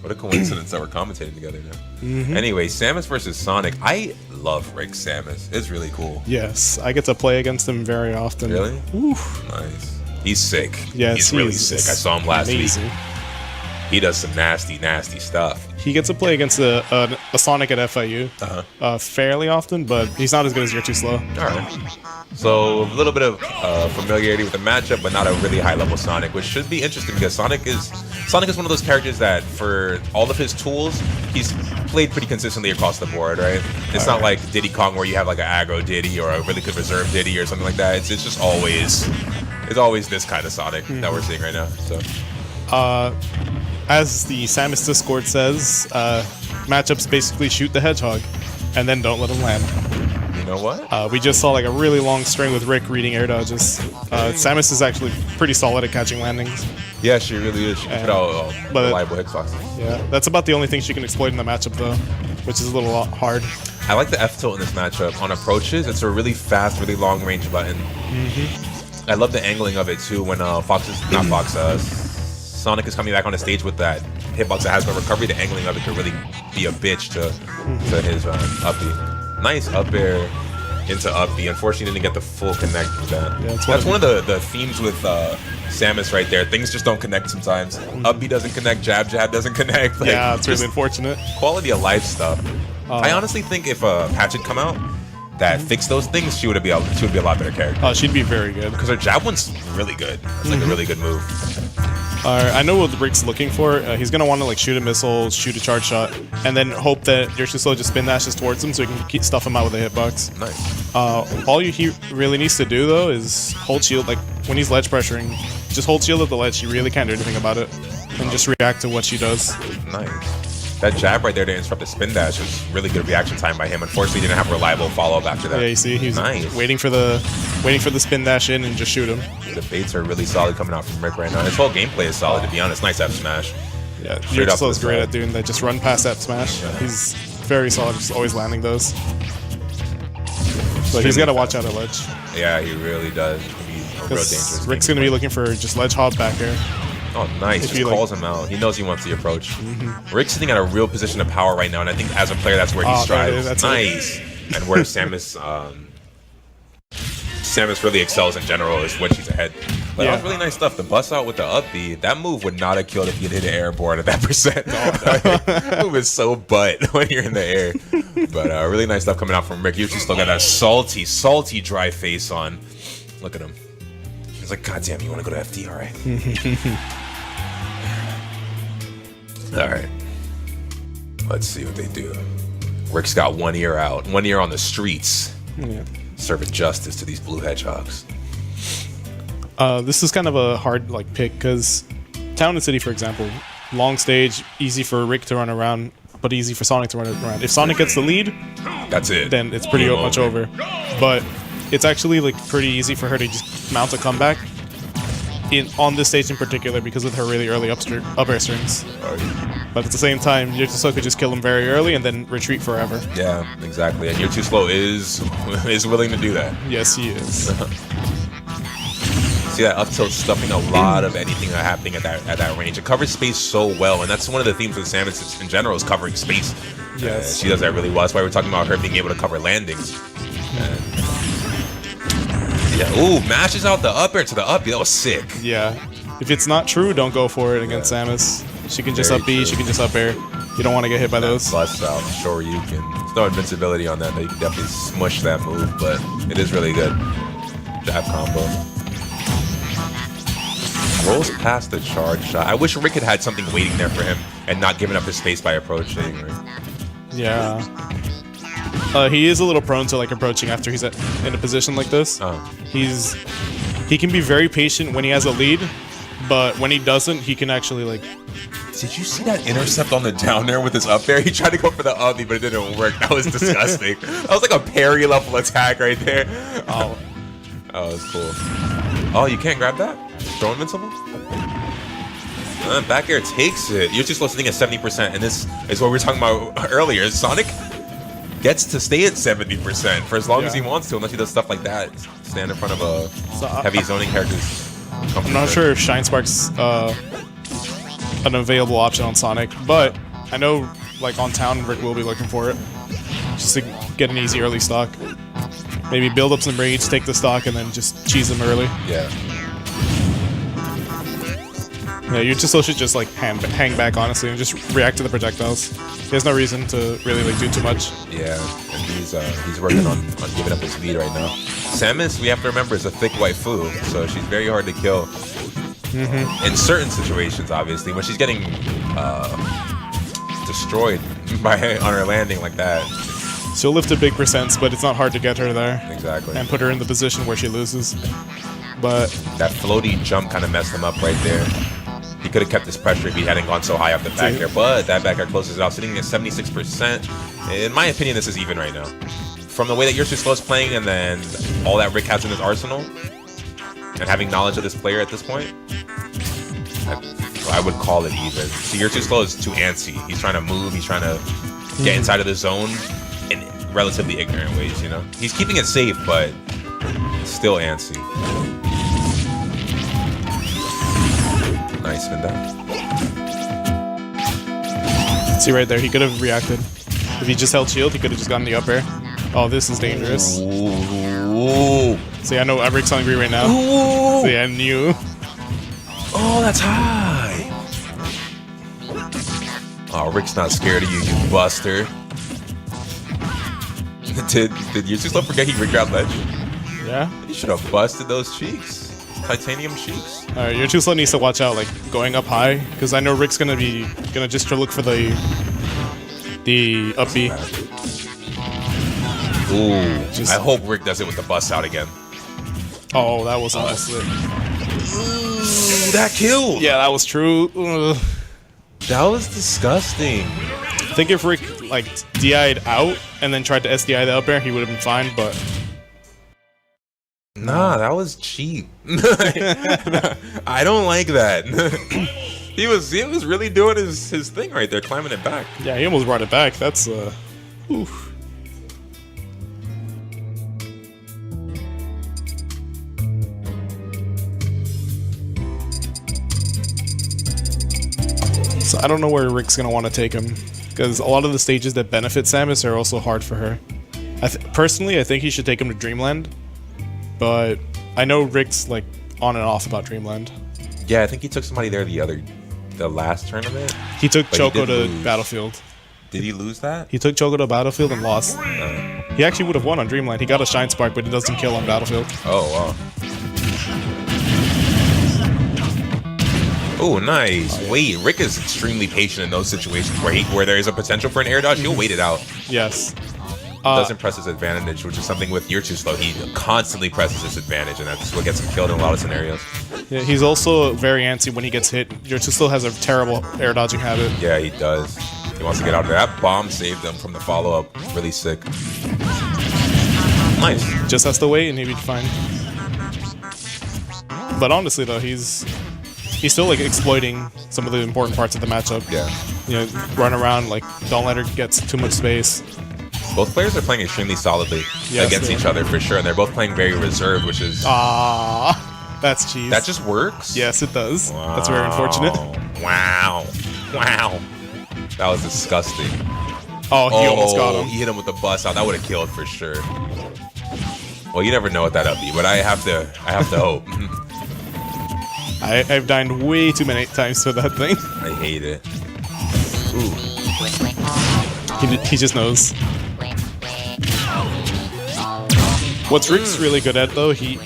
What a coincidence that we're commentating together now. Anyway, Samus versus Sonic. I love Rick Samus. It's really cool. Yes, I get to play against him very often. Really? Oof. Nice. He's sick. Yes, he's really sick. I saw him last week. He does some nasty, nasty stuff. He gets to play against a Sonic at FIU fairly often, but he's not as good as UR2SLOW. All right. So a little bit of familiarity with the matchup, but not a really high-level Sonic, which should be interesting because Sonic is one of those characters that, for all of his tools, he's played pretty consistently across the board, right? It's not like Diddy Kong where you have like an aggro Diddy or a really good reserve Diddy or something like that. It's just always this kind of Sonic that we're seeing right now. So. As the Samus Discord says, matchups basically shoot the hedgehog, and then don't let him land. You know what? We just saw like a really long string with Rick reading air dodges. Samus is actually pretty solid at catching landings. Yeah, she really is. She can put out reliable hitboxes. Yeah, that's about the only thing she can exploit in the matchup, though, which is a little hard. I like the F tilt in this matchup. On approaches, it's a really fast, really long range button. I love the angling of it too when Sonic is coming back on the stage with that hitbox that has no recovery. The angling of it could really be a bitch to his up B. Nice up air into up B. Unfortunately, didn't get the full connect with that. Yeah, that's one of the themes with Samus right there. Things just don't connect sometimes. Up B doesn't connect, jab doesn't connect. Like, yeah, it's really unfortunate. Quality of life stuff. I honestly think if a patch had come out that fixed those things, she would be a lot better character. Oh, she'd be very good. Because her jab one's really good. It's like a really good move. I know what Rick's looking for. He's going to want to like shoot a missile, shoot a charge shot, and then hope that UR2SLOW just spin dashes towards him so he can stuff him out with a hitbox. Nice. All he really needs to do, though, is hold shield. Like, when he's ledge pressuring, just hold shield at the ledge. You really can't do anything about it. And just react to what she does. Nice. That jab right there to interrupt the spin dash was really good reaction time by him. Unfortunately, he didn't have a reliable follow-up after that. Yeah, you see, he was waiting for the spin dash in and just shoot him. The baits are really solid coming out from Rick right now. His whole gameplay is solid, to be honest. Nice F smash. Yeah, UR2SLOW is great at doing that. Just run past F smash. Yeah. He's very solid, just always landing those. But he's got to watch out at ledge. Yeah, he really does. He's real dangerous. Rick's going to be looking for just ledge hop back here. Oh, nice. Just calls him out. He knows he wants the approach. Rick's sitting at a real position of power right now, and I think as a player, that's where he strives. That's nice. And where Samus really excels in general is when she's ahead. But that was really nice stuff. The bust out with the up B, that move would not have killed if you hit an airborne at that percent. That move is so butt when you're in the air. But really nice stuff coming out from Rick. You just look at that salty, salty dry face on. Look at him. He's like, God damn, you want to go to FD? All right. All right. Let's see what they do. Rick's got 1 ear out. 1 ear on the streets. Yeah. Serving justice to these blue hedgehogs. This is kind of a hard pick because Town and City, for example, long stage, easy for Rick to run around, but easy for Sonic to run around. If Sonic gets the lead, that's it. Then it's pretty much over. But it's actually pretty easy for her to just mount a comeback on this stage in particular because of her really early up air strings. But at the same time, UR2SLOW could just kill him very early and then retreat forever. Yeah, exactly. And UR2SLOW is willing to do that. Yes, he is. See that up tilt stuffing a lot of anything happening at that range. It covers space so well, and that's one of the themes with Samus in general is covering space. Yes, she does that really well. That's why we're talking about her being able to cover landings. Yeah, ooh, mashes out the up air to the up B. That was sick. Yeah, if it's not true, don't go for it against Samus. She can just up B, she can just up air. You don't want to get hit by those. Bust out, sure you can. There's no invincibility on that. You can definitely smush that move, but it is really good. Jab combo. Rolls past the charge shot. I wish Rick had something waiting there for him and not giving up his space by approaching. Yeah. He is a little prone to approaching after he's in a position like this. He can be very patient when he has a lead, but when he doesn't, he can actually Did you see that intercept on the down there with his up air? He tried to go for the up B, but it didn't work. That was disgusting. That was like a parry level attack right there. Oh, that was cool. Oh, you can't grab that? Throw invincible? Back air takes it. You're just sitting at 70%, and this is what we were talking about earlier. Sonic gets to stay at 70% for as long as he wants to, unless he does stuff like that. Stand in front of a heavy zoning characters. I'm not sure if Shine Spark's an available option on Sonic, but I know like on town Rick will be looking for it just to get an easy early stock. Maybe build up some rage, take the stock, and then just cheese them early. Yeah. Yeah, you just should just like hang back honestly and just react to the projectiles. There's no reason to really like do too much. Yeah, and he's working on giving up his lead right now. Samus, we have to remember, is a thick waifu, so she's very hard to kill. In certain situations, obviously, when she's getting destroyed on her landing like that. She'll lift a big percents, but it's not hard to get her there. Exactly. And put her in the position where she loses. But that floaty jump kind of messed him up right there. He could have kept his pressure if he hadn't gone so high up the back there, but that back air closes it out, sitting at 76%. In my opinion, this is even right now. From the way that UR2SLOW is playing, and then all that Rick has in his arsenal, and having knowledge of this player at this point, I would call it even. See, UR2SLOW is too antsy. He's trying to move, he's trying to get inside of the zone in relatively ignorant ways, you know? He's keeping it safe, but still antsy. Nice, spin down. See right there, he could have reacted. If he just held shield, he could have just gotten the up air. Oh, this is dangerous. Ooh. See, I know Rick's hungry right now. Ooh. See, I knew. Oh, that's high. Oh, Rick's not scared of you, you buster. Did UR2SLOW forget he rigged out ledge? Yeah? He should have busted those cheeks. Titanium cheeks. Alright, UR2SLOW needs to watch out, like, going up high, because I know Rick's gonna just try to look for the up B. Ooh, I hope Rick does it with the bust out again. Oh, that was almost it. Ooh, that killed! Yeah, that was true. Ugh. That was disgusting. I think if Rick, like, DI'd out and then tried to SDI the up air, he would have been fine, but... Nah, that was cheap. I don't like that. he was really doing his thing right there, climbing it back. Yeah, he almost brought it back. That's oof. So I don't know where Rick's gonna want to take him, because a lot of the stages that benefit Samus are also hard for her. Personally, I think he should take him to Dreamland. But I know Rick's like on and off about Dreamland. Yeah, I think he took somebody there the last tournament. He took Choco to Battlefield. Did he lose that? He took Choco to Battlefield and lost. He actually would have won on Dreamland. He got a Shine Spark, but it doesn't kill on Battlefield. Oh, wow. Oh, nice. Oh, yeah. Wait, Rick is extremely patient in those situations where there is a potential for an air dodge. He'll wait it out. Yes. Doesn't press his advantage, which is something with UR2SLOW. He constantly presses his advantage, and that's what gets him killed in a lot of scenarios. Yeah, he's also very antsy when he gets hit. UR2SLOW has a terrible air dodging habit. Yeah, he does. He wants to get out of there. That bomb saved him from the follow-up. Really sick. Nice. Just has to wait, and he'll be fine. But honestly, though, he's still like exploiting some of the important parts of the matchup. Yeah. You know, run around, like, don't let her get too much space. Both players are playing extremely solidly against each other for sure, and they're both playing very reserved, which is... That's cheese. That just works? Yes, it does. Wow. That's very unfortunate. Wow. Wow. That was disgusting. Oh, he almost got him. He hit him with the bust out. That would have killed for sure. Well, you never know what that up be, but I have to hope. I've died way too many times for that thing. I hate it. Ooh. He just knows. What's Rick's really good at, though, he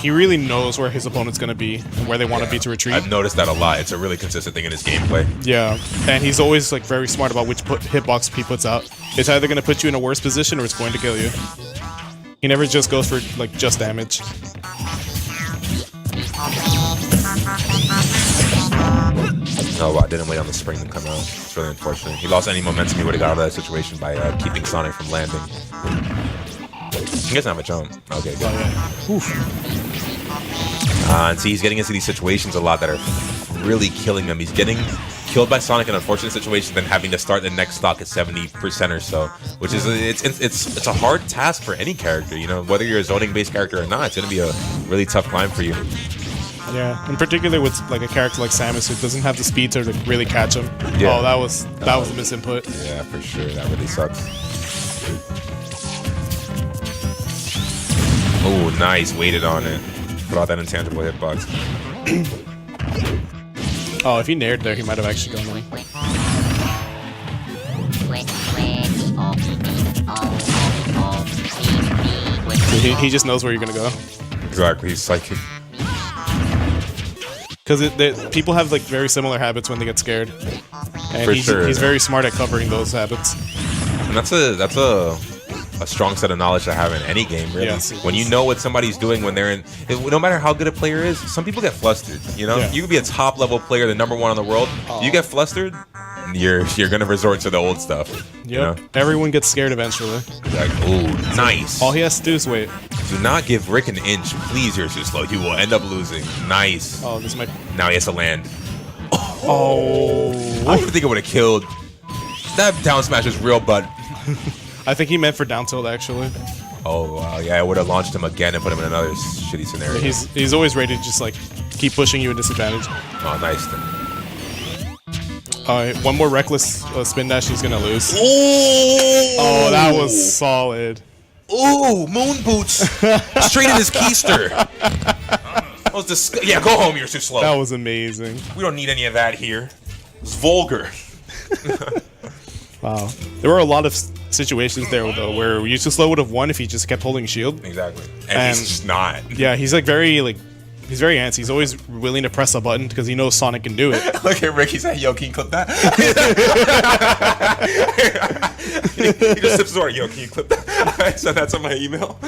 really knows where his opponent's going to be and where they want to be to retreat. I've noticed that a lot. It's a really consistent thing in his gameplay. Yeah, and he's always like very smart about which hitbox he puts out. It's either going to put you in a worse position or it's going to kill you. He never just goes for like just damage. Oh, wow, didn't wait on the spring to come out. It's really unfortunate. He lost any momentum he would have got out of that situation by keeping Sonic from landing. He doesn't have a jump. Okay, good. Oh, yeah. And see, he's getting into these situations a lot that are really killing him. He's getting killed by Sonic in unfortunate situations, then having to start the next stock at 70% or so, which is it's a hard task for any character. You know, whether you're a zoning-based character or not, it's gonna be a really tough climb for you. Yeah, in particular with like a character like Samus who doesn't have the speed to like, really catch him. Yeah. Oh, that was a misinput. Yeah, for sure. That really sucks. Oh, nice. Waited on it. Put out that intangible hitbox. Oh, if he nared there, he might have actually gone in. He just knows where you're gonna go. Exactly. He's psychic. Because people have like very similar habits when they get scared, and he's very smart at covering those habits. And that's a strong set of knowledge to have in any game, really. Yes, when you know what somebody's doing when they're in, no matter how good a player is, some people get flustered. You know, Yeah. you could be a top level player, the #1 in the world. You get flustered, you're gonna resort to the old stuff. Yep. You know? Everyone gets scared eventually. Like, ooh, nice. All he has to do is wait. Do not give Rick an inch, please. You're too slow. You will end up losing. Nice. Oh, this might. Now he has to land. Oh. I didn't think it would have killed. That down smash is real, but. I think he meant for down tilt actually. Oh wow, yeah, I would have launched him again and put him in another shitty scenario. He's always ready to just like keep pushing you in disadvantage. Oh, nice. Alright, one more reckless spin dash, he's gonna lose. Ooh! Oh, that was solid. Ooh, moon boots straight in his keister. That was yeah, go home. You're too slow. That was amazing. We don't need any of that here. It's vulgar. Wow. There were a lot of situations there though where UR2SLOW would have won if he just kept holding shield. Exactly. And he's just not. Yeah, he's like he's very antsy. He's always willing to press a button because he knows Sonic can do it. Look at Rick. He said, "Yo, can you clip that?" He just sips his water. Yo, can you clip that? I sent that to my email.